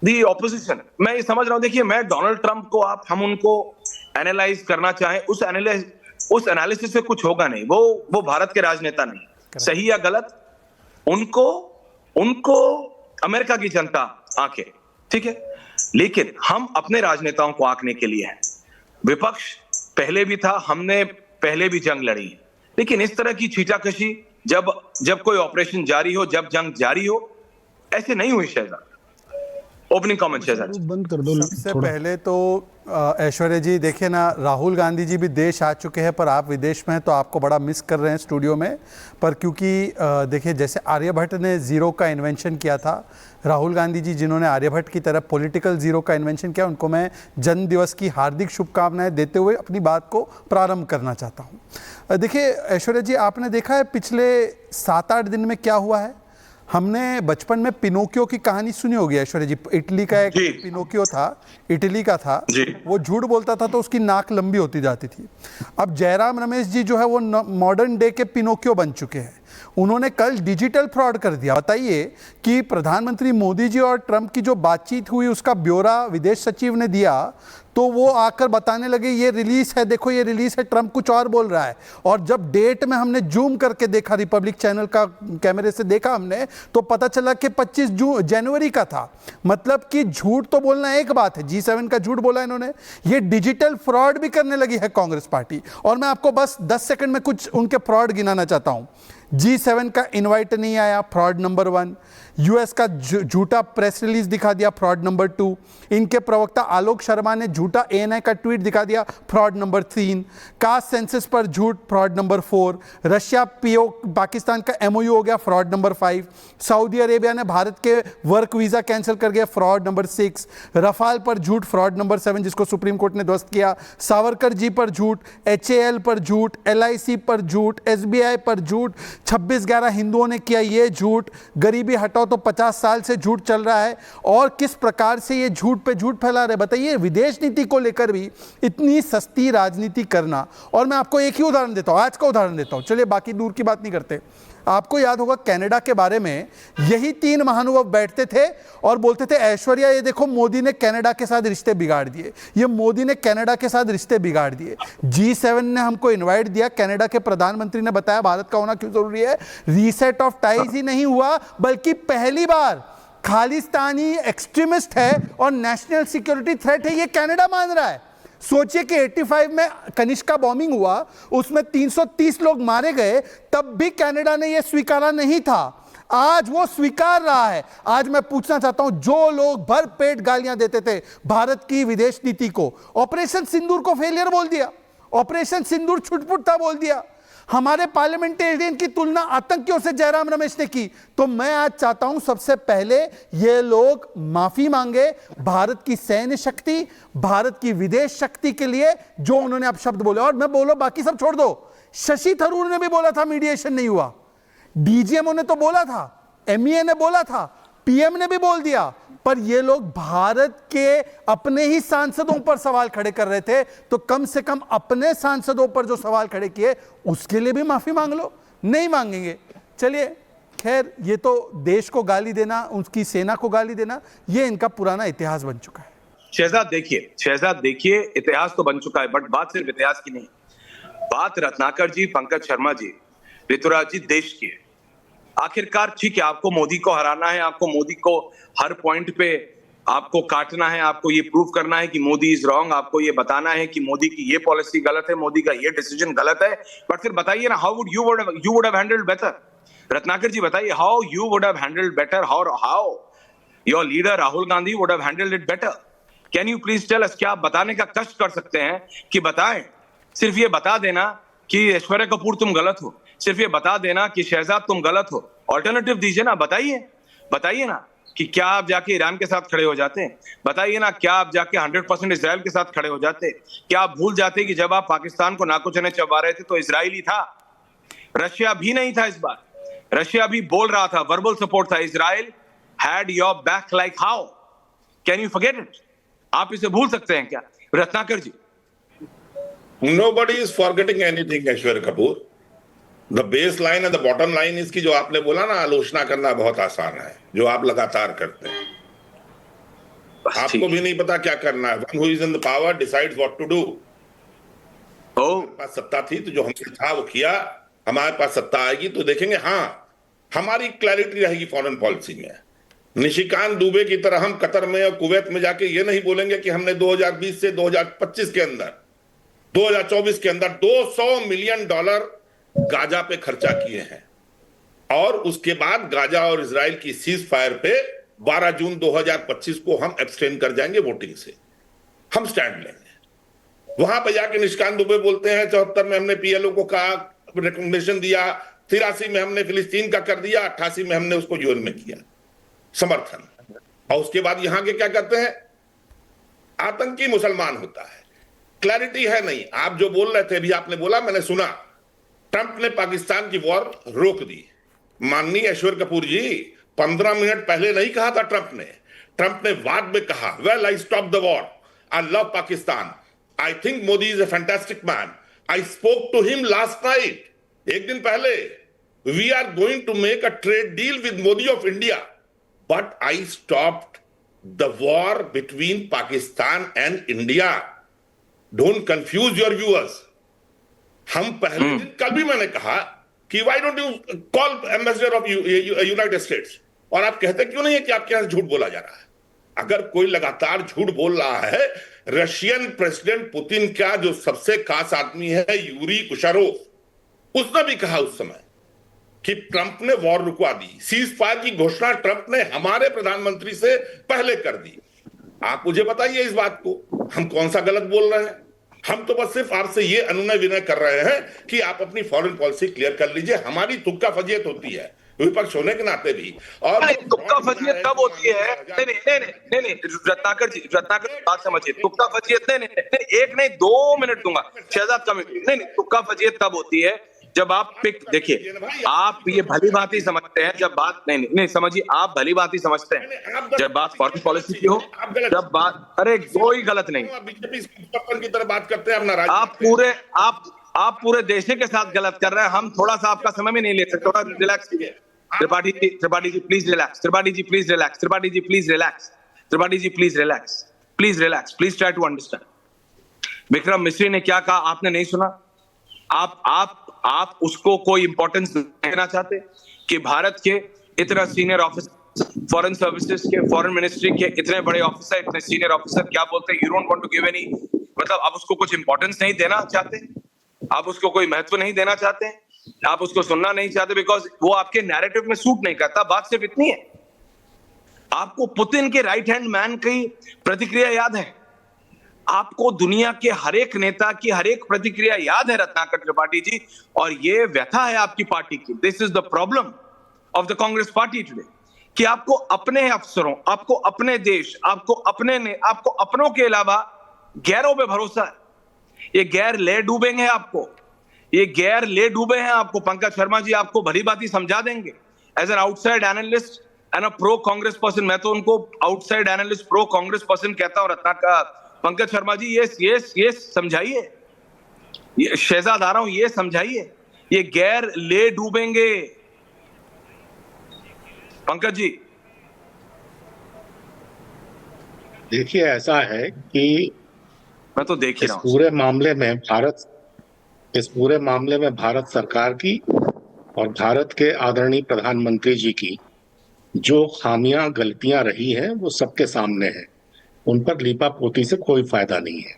दी opposition. मैं ये समझ रहा हूं, देखिए मैं डोनाल्ड ट्रंप को हम उनको एनालाइज करना चाहें, उस एनालिसिस से कुछ होगा नहीं। वो भारत के राजनेता नहीं, सही या गलत उनको उनको अमेरिका की जनता आंके, ठीक है। लेकिन हम अपने राजनेताओं को आंकने के लिए हैं। विपक्ष पहले भी था, हमने पहले भी जंग लड़ी, लेकिन इस तरह की छींटाकशी जब कोई ऑपरेशन जारी हो, जब जंग जारी हो, ऐसे नहीं हुई शहजाद। Opening comment Shahzad. बंद कर दो। सबसे पहले तो ऐश्वर्या जी देखिए ना, राहुल गांधी जी भी देश आ चुके हैं, पर आप विदेश में हैं तो आपको बड़ा मिस कर रहे हैं स्टूडियो में। पर क्योंकि देखिए जैसे आर्यभट्ट ने जीरो का इन्वेंशन किया था, राहुल गांधी जी जिन्होंने आर्यभट्ट की तरह पॉलिटिकल जीरो का इन्वेंशन किया, उनको मैं जन्म दिवस की हार्दिक शुभकामनाएं देते हुए अपनी बात को प्रारंभ करना चाहता हूँ। देखिए ऐश्वर्या जी, आपने देखा है पिछले 7-8 दिन में क्या हुआ है। हमने बचपन में पिनोकियो की कहानी सुनी होगी ऐश्वर्या जी। इटली का एक पिनोकियो था, इटली का था, वो झूठ बोलता था तो उसकी नाक लंबी होती जाती थी। अब जयराम रमेश जी जो है वो मॉडर्न डे के पिनोकियो बन चुके हैं। उन्होंने कल डिजिटल फ्रॉड कर दिया। बताइए कि प्रधानमंत्री मोदी जी और ट्रंप की जो बातचीत हुई उसका ब्यौरा विदेश सचिव ने दिया, तो वो आकर बताने लगे ये रिलीज है, देखो ये रिलीज है, ट्रंप कुछ और बोल रहा है। और जब डेट में हमने जूम करके देखा, रिपब्लिक चैनल का कैमरे से देखा हमने, तो पता चला कि 25 जनवरी का था। मतलब कि झूठ तो बोलना एक बात है, G7 का झूठ बोला इन्होंने, ये डिजिटल फ्रॉड भी करने लगी है कांग्रेस पार्टी। और मैं आपको बस 10 सेकंड में कुछ उनके फ्रॉड गिनाना चाहता हूं। G7 का इनवाइट नहीं आया, फ्रॉड नंबर 1। यूएस का झूठा प्रेस रिलीज दिखा दिया, फ्रॉड नंबर 2। इनके प्रवक्ता आलोक शर्मा ने झूठा ANI का ट्वीट दिखा दिया, फ्रॉड नंबर 3। कास्ट सेंसस पर झूठ, फ्रॉड नंबर 4। रशिया पाकिस्तान का MOU हो गया, फ्रॉड नंबर 5। सऊदी अरेबिया ने भारत के वर्क वीजा कैंसिल कर गया, फ्रॉड नंबर 6। रफाल पर झूठ, फ्रॉड नंबर 7 जिसको सुप्रीम कोर्ट ने ध्वस्त किया। सावरकर जी पर झूठ, HAL पर झूठ, LIC पर झूठ, SBI पर झूठ। 26/11 हिंदुओं ने किया ये झूठ। गरीबी हटाओ तो 50 साल से झूठ चल रहा है। और किस प्रकार से ये झूठ पे झूठ फैला रहे, बताइए। विदेश नीति को लेकर भी इतनी सस्ती राजनीति करना। और मैं आपको एक ही उदाहरण देता हूं, आज का उदाहरण देता हूं, चलिए बाकी दूर की बात नहीं करते। आपको याद होगा कनाडा के बारे में यही 3 महानुभाव बैठते थे और बोलते थे ऐश्वर्या ये देखो मोदी ने कनाडा के साथ रिश्ते बिगाड़ दिए, ये मोदी ने कनाडा के साथ रिश्ते बिगाड़ दिए। G7 ने हमको इनवाइट दिया, कनाडा के प्रधानमंत्री ने बताया भारत का होना क्यों जरूरी है। रीसेट ऑफ टाइज ही नहीं हुआ, बल्कि पहली बार खालिस्तानी एक्सट्रीमिस्ट है और नेशनल सिक्योरिटी थ्रेट है, ये कनाडा मान रहा है। सोचिए कि 85 में कनिष्का बॉम्बिंग हुआ, उसमें 330 लोग मारे गए, तब भी कनाडा ने यह स्वीकारा नहीं था। आज वो स्वीकार रहा है। आज मैं पूछना चाहता हूं, जो लोग भरपेट गालियां देते थे भारत की विदेश नीति को, ऑपरेशन सिंदूर को फेलियर बोल दिया, ऑपरेशन सिंदूर छुटपुट था बोल दिया, हमारे पार्लियामेंटेरियन की तुलना आतंकियों से जयराम रमेश ने की। तो मैं आज चाहता हूं सबसे पहले ये लोग माफी मांगे भारत की सैन्य शक्ति, भारत की विदेश शक्ति के लिए जो उन्होंने अब शब्द बोले। और मैं बोलो बाकी सब छोड़ दो, शशि थरूर ने भी बोला था मीडिएशन नहीं हुआ, DGMO ने तो बोला था, MEA ने बोला था, PM ने भी बोल दिया, पर ये लोग भारत के अपने ही सांसदों पर सवाल खड़े कर रहे थे। तो कम से कम अपने सांसदों पर जो सवाल खड़े किए उसके लिए भी माफी मांग लो। नहीं मांगेंगे, चलिए खैर, ये तो देश को गाली देना, उसकी सेना को गाली देना, ये इनका पुराना इतिहास बन चुका है। शहजाद देखिए इतिहास तो बन चुका है, बट बात सिर्फ इतिहास की नहीं, बात रत्नाकर जी, पंकज शर्मा जी, ऋतुराज जी देश की है। आखिरकार ठीक है, आपको मोदी को हराना है, आपको मोदी को हर पॉइंट पे आपको काटना है, आपको ये प्रूव करना है कि मोदी इज रॉन्ग, आपको ये बताना है कि मोदी की ये पॉलिसी गलत है, मोदी का ये डिसीजन गलत है। बट फिर बताइए ना, how would you would have handled better. Ratnakar ji बताइए, how you would have handled better, how your leader Rahul Gandhi would have handled it better. Can you please tell us, क्या आप बताने का कष्ट कर सकते हैं कि बताएं। सिर्फ ये बता देना कि ऐश्वर्या कपूर तुम गलत हो, सिर्फ ये बता देना कि शहजाद तुम गलत हो, ऑल्टरनेटिव दीजिए ना। बताइए ना कि क्या आप जाके ईरान के साथ खड़े हो जाते, बताइए ना क्या आप जाके 100% इजराइल के साथ खड़े हो जाते, क्या आप भूल जाते कि जब आप पाकिस्तान को नाकुचने चबा रहे थे तो इजराइल ही था, रशिया भी नहीं था। इस बार रशिया भी बोल रहा था, वर्बल सपोर्ट था। Israel had your back like how, can you forget it. आप इसे भूल सकते हैं क्या रत्नाकर जी? Nobody is forgetting anything, Aishwarya Kapoor. The base line and the bottom line इसकी जो आपने बोला ना, आलोचना करना बहुत आसान है, जो आप लगातार करते हैं। बस आपको ठीक भी नहीं पता क्या करना है। One who is in the power decides what to do. ओ हमारे पास सत्ता थी तो जो हमने था वो किया, हमारे पास सत्ता आएगी तो देखेंगे। हाँ, हमारी क्लैरिटी रहेगी फॉरेन पॉलिसी में। निशिकांत दुबे की तरह हम कतर में और कुवैत में जाके ये नहीं बोलेंगे कि हमने 2020 से 2025 के अंदर, 2024 के अंदर $200 मिलियन गाजा पे खर्चा किए हैं, और उसके बाद गाजा और इजराइल की सीज फायर पे 12 जून 2025 को हम एब्सटेन कर जाएंगे वोटिंग से। हम स्टैंड लेंगे। वहां पे जाके निशिकांत दुबे बोलते हैं 74 में हमने पीएलओ को कहा, रिकमेंडेशन दिया, 83 में हमने फिलिस्तीन का कर दिया, 88 में हमने उसको यूएन में किया समर्थन, और उसके बाद यहां के क्या करते हैं, आतंकी मुसलमान होता है। क्लैरिटी है नहीं। आप जो बोल रहे थे अभी, आपने बोला, मैंने सुना, ट्रंप ने पाकिस्तान की वॉर रोक दी। माननीय ऐश्वर्य कपूर जी, 15 मिनट पहले नहीं कहा था ट्रंप ने बाद में कहा, well I stop the war, I love Pakistan, I think Modi is a fantastic man, I spoke to him last night, एक दिन पहले, we are going to make a trade deal with Modi of India, but I stopped the war between Pakistan and India. Don't confuse your viewers. हम पहले दिन, कल भी मैंने कहा कि why don't you call ambassador of United States, और आप कहते क्यों नहीं है कि आपके यहां झूठ बोला जा रहा है। अगर कोई लगातार झूठ बोल रहा है, रशियन प्रेसिडेंट पुतिन का जो सबसे खास आदमी है यूरी उशरोव, उसने भी कहा उस समय कि ट्रंप ने वॉर रुकवा दी। सीज फायर की घोषणा ट्रंप ने हमारे प्रधानमंत्री से पहले कर दी। आप मुझे बताइए इस बात को, हम कौन सा गलत बोल रहे हैं। हम तो बस सिर्फ आपसे ये अनुनय विनय कर रहे हैं कि आप अपनी फॉरेन पॉलिसी क्लियर कर लीजिए। हमारी तुक्का फजीयत होती है विपक्ष होने के नाते भी, और तुक्का फजीयत कब होती है? नहीं, रत्नाकर जी, रत्नाकर बात समझिए। तुक्का फजीयत नहीं, एक नहीं, 2 मिनट दूंगा शहजाद कमेटी। नहीं, तुक्का फजीयत कब होती है? जब आप पिक देखिए, आप ये भली भांति समझते हैं जब बात, नहीं समझिए, आप भली भांति समझते हैं जब बात फॉरेन पॉलिसी की हो, जब बात, अरे कोई गलत नहीं, बीजेपी की तरह बात करते हैं अपना। आप पूरे देश के साथ गलत कर रहे हैं। हम थोड़ा सा आपका समय भी नहीं ले सकते, थोड़ा रिलैक्स कीजिए। Tripathi ji please relax, Tripathi ji please relax, Tripathi ji please relax, Tripathi ji please relax, please relax, please try to understand. Vikram Misri ने क्या कहा आपने नहीं सुना? आप उसको कोई इंपॉर्टेंस देना चाहते कि भारत के इतना सीनियर ऑफिसर, फॉरेन सर्विसेज के, फॉरेन मिनिस्ट्री के इतने बड़े ऑफिसर, इतने सीनियर ऑफिसर क्या बोलते हैं, you don't want to give any, मतलब आप उसको कुछ इंपॉर्टेंस नहीं देना चाहते, आप उसको कोई महत्व नहीं देना चाहते, आप उसको सुनना नहीं चाहते बिकॉज वो आपके नैरेटिव में सूट नहीं करता। बात सिर्फ इतनी है। आपको पुतिन के राइट हैंड मैन की प्रतिक्रिया याद है, आपको दुनिया के हर एक नेता की हर एक प्रतिक्रिया याद है रत्नाकर त्रिपाठी जी, और ये व्यथा है आपकी पार्टी की। This is the problem of the Congress party today, कि आपको अपने अफसरों, आपको अपने देश, आपको अपनों के अलावा गैरों पे भरोसा है। ये गैर ले डूबेंगे आपको, ये गैर ले डूबे हैं आपको। पंकज शर्मा जी आपको भली भांति समझा देंगे as an outside analyst and a pro Congress person. मैं तो उनको outside analyst, pro Congress person कहता हूं। रत्नाकर, पंकज शर्मा जी ये समझाइए, ये शहजाद आ रहा हूं, ये समझाइए, ये गैर ले डूबेंगे। पंकज जी देखिए, ऐसा है कि मैं तो देख ही रहा हूं, इस पूरे मामले में भारत सरकार की और भारत के आदरणीय प्रधानमंत्री जी की जो खामियां, गलतियां रही हैं, वो सबके सामने है। उन पर लीपापोती से कोई फायदा नहीं है।